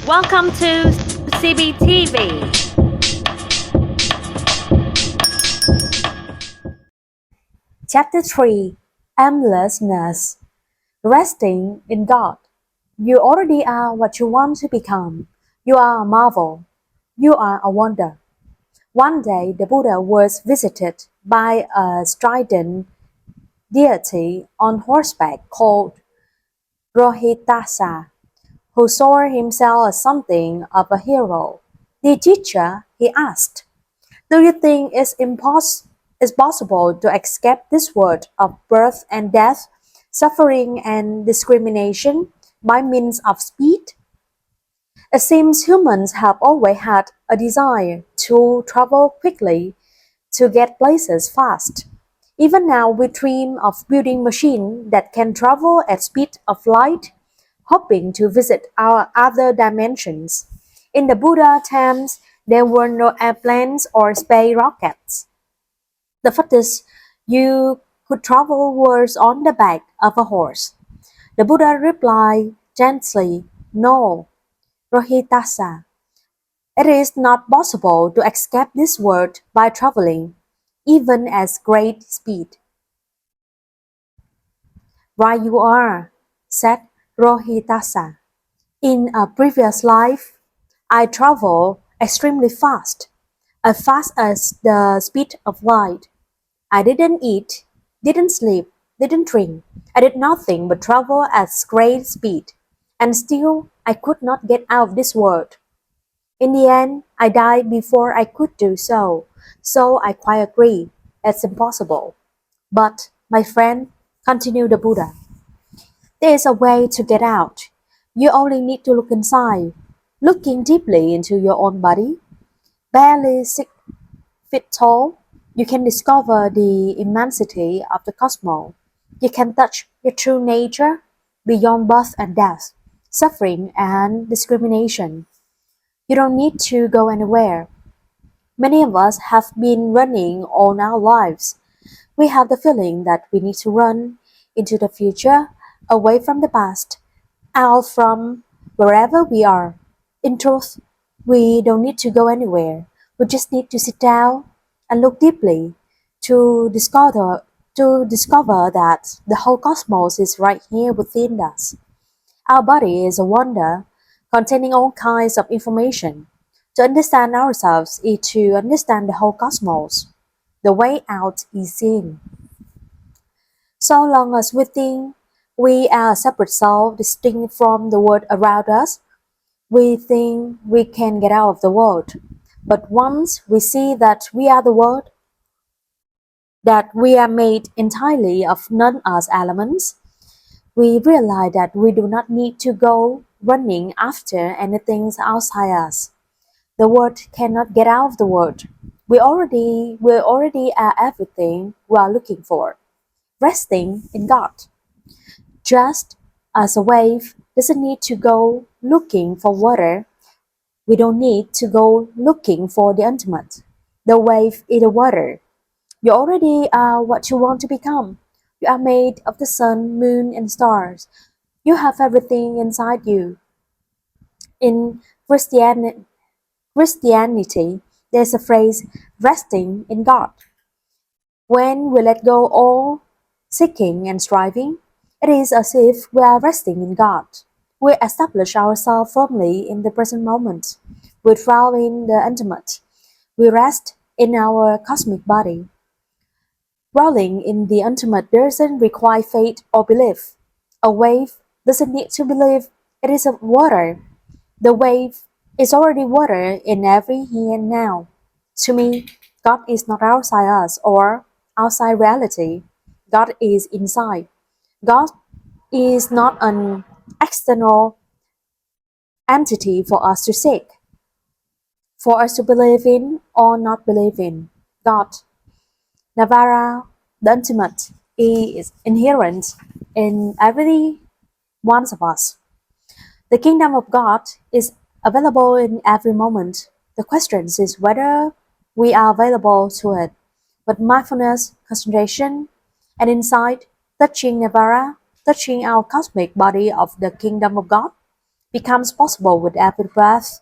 Welcome to CBTV. Chapter 3 Aimlessness. Resting in God. You already are what you want to become. You are a marvel. You are a wonder. One day the Buddha was visited by a strident deity on horseback called Rohitasa, who saw himself as something of a hero. "Dear teacher," he asked, "do you think it's possible to escape this world of birth and death, suffering and discrimination by means of speed? It seems humans have always had a desire to travel quickly, to get places fast. Even now we dream of building machines that can travel at speed of light, hoping to visit our other dimensions. In the Buddha times, there were no airplanes or space rockets. The fastest you could travel was on the back of a horse." The Buddha replied gently, "No, Rohitasa, it is not possible to escape this world by traveling, even at great speed." "Right you are," said Rohitasa. "In a previous life, I traveled extremely fast, as fast as the speed of light. I didn't eat, didn't sleep, didn't drink. I did nothing but travel at great speed, and still I could not get out of this world. In the end, I died before I could do so, so I quite agree, it's impossible. But, my friend," continued the Buddha, "there is a way to get out. You only need to look inside, looking deeply into your own body. Barely 6 feet tall, you can discover the immensity of the cosmos. You can touch your true nature beyond birth and death, suffering and discrimination. You don't need to go anywhere. Many of us have been running all our lives. We have the feeling that we need to run into the future, away from the past, out from wherever we are. In truth, we don't need to go anywhere. We just need to sit down and look deeply to discover that the whole cosmos is right here within us. Our body is a wonder containing all kinds of information. To understand ourselves is to understand the whole cosmos. The way out is in. So long as we think we are a separate soul distinct from the world around us, we think we can get out of the world. But once we see that we are the world, that we are made entirely of non-us elements, we realize that we do not need to go running after anything outside us. The world cannot get out of the world. We already are everything we are looking for. Resting in God. Just as a wave doesn't need to go looking for water, we don't need to go looking for the ultimate. The wave is the water. You already are what you want to become. You are made of the sun, moon, and stars. You have everything inside you. In Christianity, there's a phrase, resting in God. When we let go all seeking and striving, it is as if we are resting in God. We establish ourselves firmly in the present moment. We dwell in the intimate. We rest in our cosmic body. Dwelling in the intimate doesn't require faith or belief. A wave doesn't need to believe it is of water. The wave is already water in every here and now. To me, God is not outside us or outside reality. God is inside. God is not an external entity for us to seek, for us to believe in or not believe in. God, Navara, the ultimate, is inherent in every one of us. The kingdom of God is available in every moment. The question is whether we are available to it. But mindfulness, concentration, and insight, touching Nirvana, touching our cosmic body of the kingdom of God, becomes possible with every breath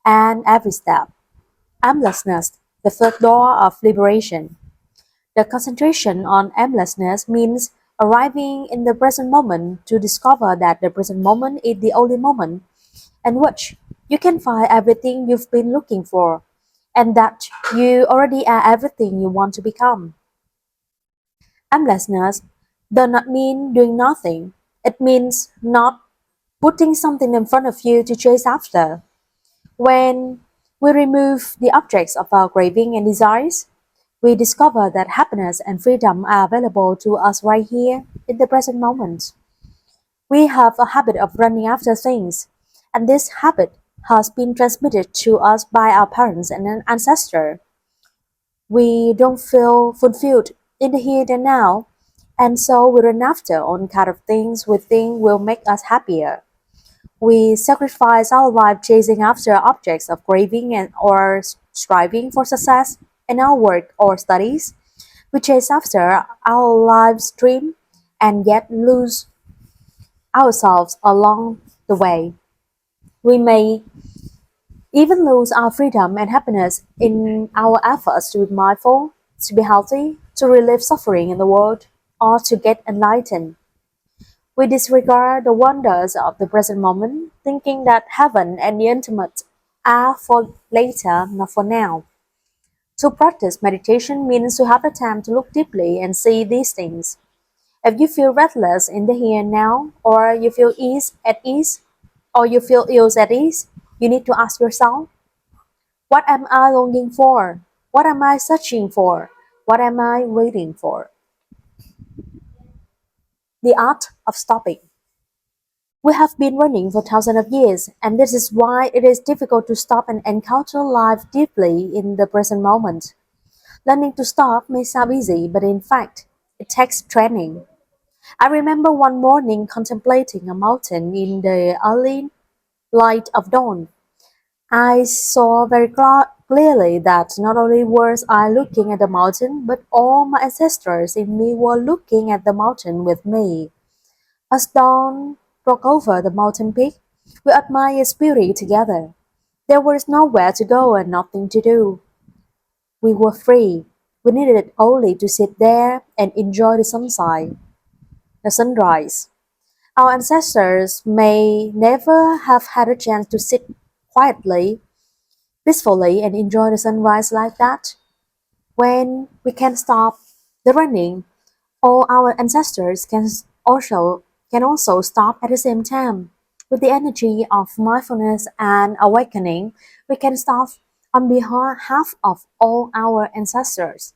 and every step. Aimlessness, the third door of liberation. The concentration on aimlessness means arriving in the present moment to discover that the present moment is the only moment in which you can find everything you've been looking for, and that you already are everything you want to become. Aimlessness does not mean doing nothing. It means not putting something in front of you to chase after. When we remove the objects of our craving and desires, we discover that happiness and freedom are available to us right here in the present moment. We have a habit of running after things, and this habit has been transmitted to us by our parents and ancestors. We don't feel fulfilled in the here and now, and so we run after all kind of things we think will make us happier. We sacrifice our life chasing after objects of craving and or striving for success in our work or studies. We chase after our life's dream and yet lose ourselves along the way. We may even lose our freedom and happiness in our efforts to be mindful, to be healthy, to relieve suffering in the world, or to get enlightened. We disregard the wonders of the present moment, thinking that heaven and the ultimate are for later, not for now. To practice meditation means to have the time to look deeply and see these things. If you feel restless in the here and now, or you feel ease, or you feel ill at ease, you need to ask yourself, what am I longing for? What am I searching for? What am I waiting for? The art of stopping. We have been running for thousands of years, and this is why it is difficult to stop and encounter life deeply in the present moment. Learning to stop may sound easy, but in fact, it takes training. I remember one morning contemplating a mountain in the early light of dawn. I saw very clearly that not only was I looking at the mountain, but all my ancestors in me were looking at the mountain with me. As dawn broke over the mountain peak, we admired its beauty together. There was nowhere to go and nothing to do. We were free. We needed only to sit there and enjoy the sunrise. Our ancestors may never have had a chance to sit quietly, peacefully, and enjoy the sunrise like that. When we can stop the running, all our ancestors can also stop at the same time. With the energy of mindfulness and awakening, we can stop on behalf of all our ancestors.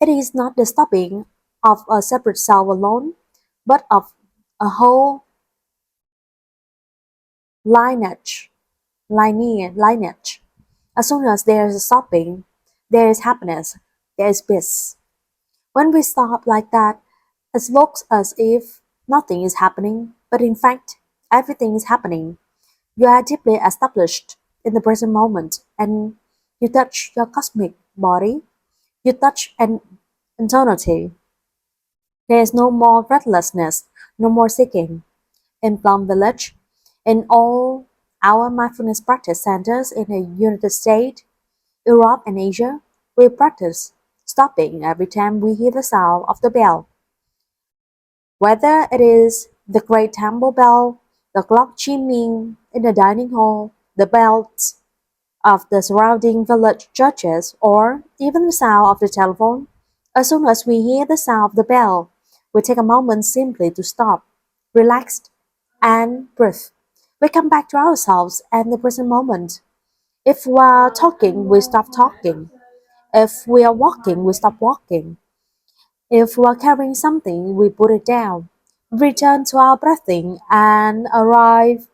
It is not the stopping of a separate self alone, but of a whole lineage. Lineage. As soon as there is a stopping, there is happiness, there is peace. When we stop like that, it looks as if nothing is happening, but in fact, everything is happening. You are deeply established in the present moment, and you touch your cosmic body, you touch an eternity. There is no more restlessness, no more seeking. In Plum Village, in all our mindfulness practice centers in the United States, Europe, and Asia, we practice stopping every time we hear the sound of the bell. Whether it is the great temple bell, the clock chiming in the dining hall, the bells of the surrounding village churches, or even the sound of the telephone, as soon as we hear the sound of the bell, we take a moment simply to stop, relax, and breathe. We come back to ourselves and the present moment. If we are talking, we stop talking. If we are walking, we stop walking. If we are carrying something, we put it down. Return to our breathing and arrive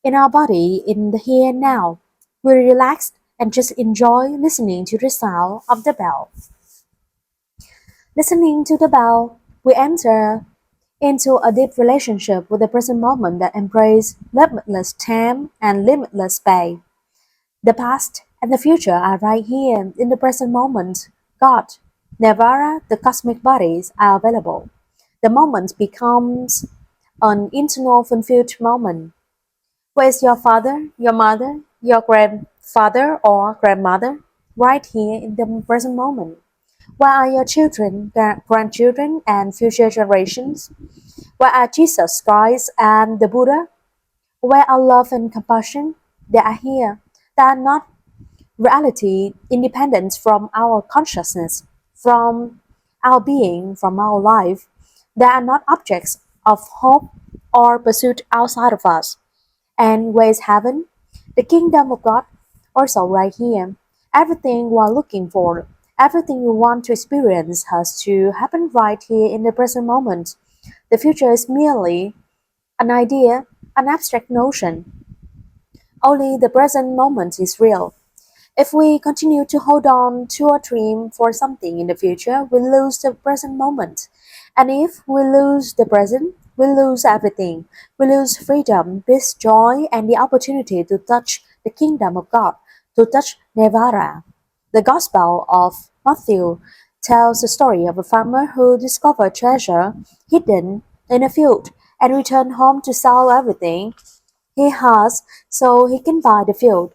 in our body in the here and now. We relax and just enjoy listening to the sound of the bell. Listening to the bell, we enter into a deep relationship with the present moment that embraces limitless time and limitless space. The past and the future are right here in the present moment. God, Nirvana, the cosmic bodies are available. The moment becomes an internal fulfilled moment. Where is your father, your mother, your grandfather or grandmother? Right here in the present moment. Where are your children, grandchildren, and future generations? Where are Jesus Christ and the Buddha? Where are love and compassion? They are here. They are not reality independent from our consciousness, from our being, from our life. They are not objects of hope or pursuit outside of us. And where is heaven? The kingdom of God, also right here. Everything we are looking for, everything we want to experience has to happen right here in the present moment. The future is merely an idea, an abstract notion. Only the present moment is real. If we continue to hold on to a dream for something in the future, we lose the present moment. And if we lose the present, we lose everything. We lose freedom, peace, joy, and the opportunity to touch the kingdom of God, to touch Nirvana. The Gospel of Matthew tells the story of a farmer who discovered treasure hidden in a field and returned home to sell everything he has so he can buy the field.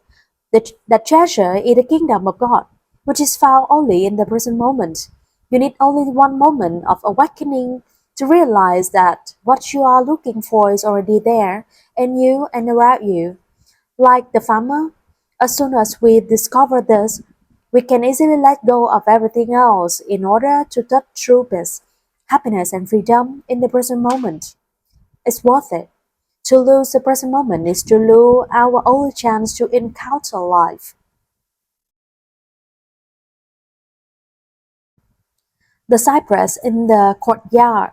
The treasure is the kingdom of God, which is found only in the present moment. You need only one moment of awakening to realize that what you are looking for is already there in you and around you. Like the farmer, as soon as we discover this, we can easily let go of everything else in order to touch true peace, happiness, and freedom in the present moment. It's worth it. To lose the present moment is to lose our only chance to encounter life. The cypress in the courtyard.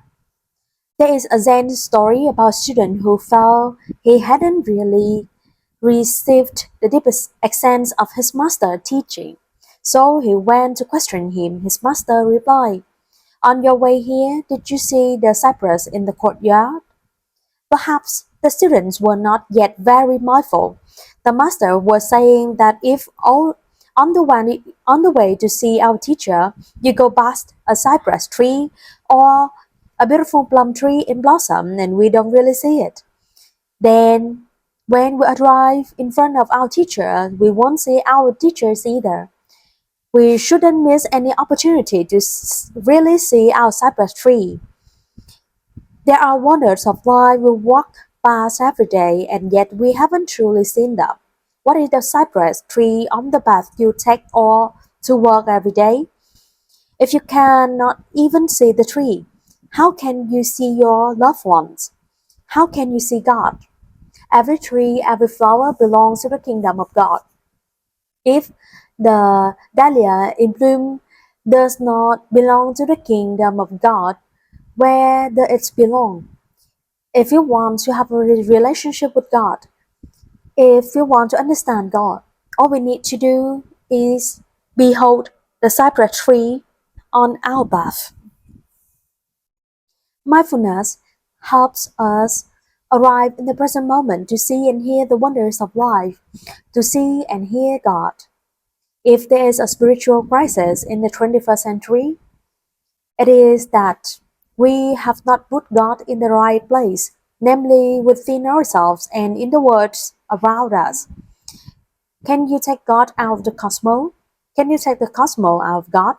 There is a Zen story about a student who felt he hadn't really received the deepest essence of his master's teaching. So he went to question him. His master replied, "On your way here, did you see the cypress in the courtyard?" Perhaps the students were not yet very mindful. The master was saying that if all on the way to see our teacher, you go past a cypress tree or a beautiful plum tree in blossom and we don't really see it, then when we arrive in front of our teacher, we won't see our teachers either. We shouldn't miss any opportunity to really see our cypress tree. There are wonders of life we walk past every day, and yet we haven't truly seen them. What is the cypress tree on the path you take or to work every day? If you cannot even see the tree, how can you see your loved ones? How can you see God? Every tree, every flower belongs to the kingdom of God. If the dahlia in bloom does not belong to the kingdom of God, where does it belong? If you want to have a relationship with God, if you want to understand God, all we need to do is behold the cypress tree on our path. Mindfulness helps us arrive in the present moment to see and hear the wonders of life, to see and hear God. If there is a spiritual crisis in the 21st century, it is that we have not put God in the right place, namely within ourselves and in the worlds around us. Can you take God out of the cosmos? Can you take the cosmos out of God?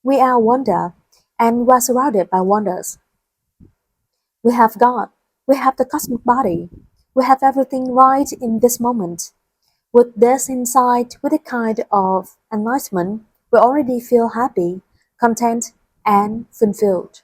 We are wonder, and we are surrounded by wonders. We have God, we have the cosmic body, we have everything right in this moment. With this insight, with a kind of enlightenment, we already feel happy, content, and fulfilled.